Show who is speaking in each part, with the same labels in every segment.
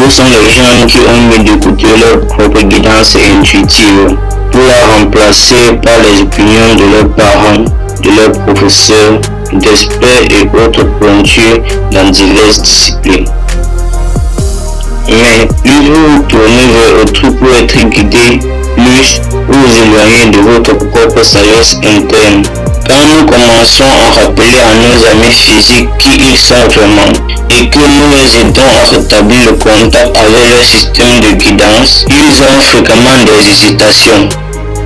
Speaker 1: Nombreux sont les gens qui ont mis de côté leur propre guidance intuitive pour la remplacer par les opinions de leurs parents, de leurs professeurs, d'experts et autres pointus dans diverses disciplines. Mais plus vous vous tournez vers autrui pour être guidé, plus vous vous éloignez de votre propre sagesse interne. Quand nous commençons à rappeler à nos amis physiques qui ils sont vraiment et que nous les aidons à rétablir le contact avec leur système de guidance, ils ont fréquemment des hésitations.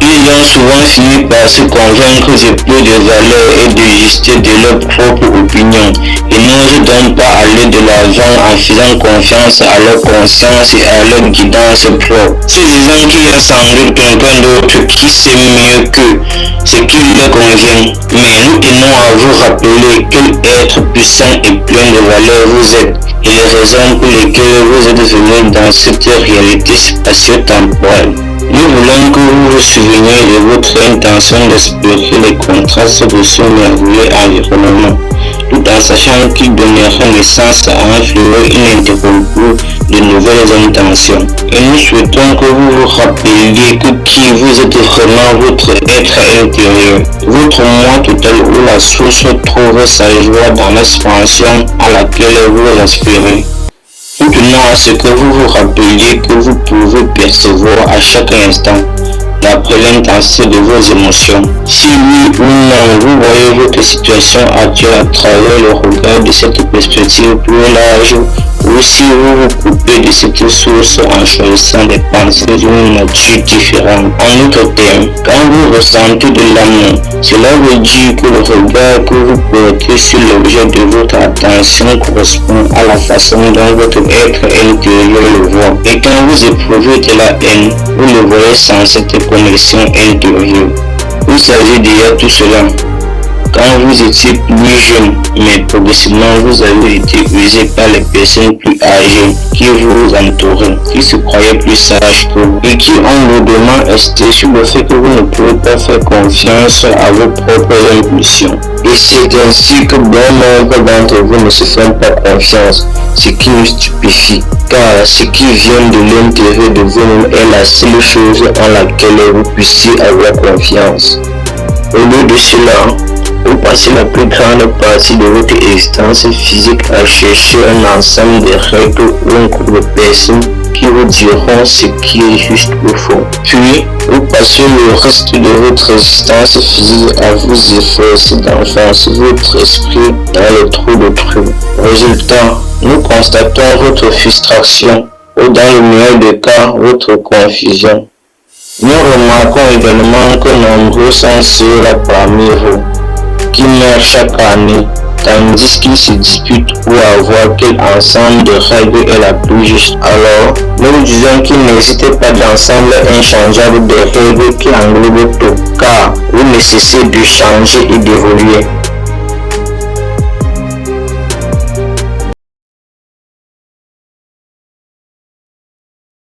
Speaker 1: Ils ont souvent fini par se convaincre du peu de valeur et de justesse de leur propre opinion et n'osent donc pas aller de l'avant en faisant confiance à leur conscience et à leur guidance propre. Se disant qu'il y a sans doute quelqu'un d'autre qui sait mieux que ce qui leur convient. Mais nous tenons à vous rappeler quel être puissant et plein de valeur vous êtes et les raisons pour lesquelles vous êtes venus dans cette réalité spatio-temporelle. Nous voulons que vous vous souveniez de votre intention d'explorer les contrastes de ce merveilleux environnement, tout en sachant qu'il donnera naissance à un fleuve ininterrompu de nouvelles intentions. Et nous souhaitons que vous vous rappeliez que qui vous êtes vraiment votre être intérieur, votre moi total où la source trouve sa joie dans l'expansion à laquelle vous aspirez. Nous tenons à ce que vous vous rappeliez que vous pouvez percevoir à chaque instant, d'après l'intensité de vos émotions. Si oui ou non, vous voyez votre situation actuelle à travers le regard de cette perspective plus large, ou si vous vous coupez de cette source en choisissant des pensées d'une nature différente. En d'autres termes, quand vous ressentez de l'amour, cela veut dire que le regard que vous portez sur l'objet de votre attention correspond à la façon dont votre être intérieur le voit. Et quand vous éprouvez de la haine, vous le voyez sans cette connexion intérieure. Vous savez déjà tout cela. Quand vous étiez plus jeune, mais progressivement vous avez été usé par les personnes plus âgées qui vous entouraient, qui se croyaient plus sages que vous et qui ont lourdement insisté sur le fait que vous ne pouvez pas faire confiance à vos propres impulsions. Et c'est ainsi que bon nombre d'entre vous ne se font pas confiance, ce qui vous stupéfie, car ce qui vient de l'intérieur de vous est la seule chose en laquelle vous puissiez avoir confiance. Au lieu de cela, vous passez la plus grande partie de votre existence physique à chercher un ensemble de règles ou un groupe de personnes qui vous diront ce qui est juste ou faux. Puis, vous passez le reste de votre existence physique à vous efforcer d'enfoncer votre esprit dans le trou de trou. Résultat, nous constatons votre frustration ou dans le meilleur des cas, votre confusion. Nous remarquons également que nombreux sont ceux-là parmi vous qui meurent chaque année, tandis qu'ils se disputent pour avoir quel ensemble de règles est la plus juste. Alors, nous disons qu'il n'existe pas d'ensemble inchangeable de règles qui englobe tout, car vous ne cessez de changer et d'évoluer.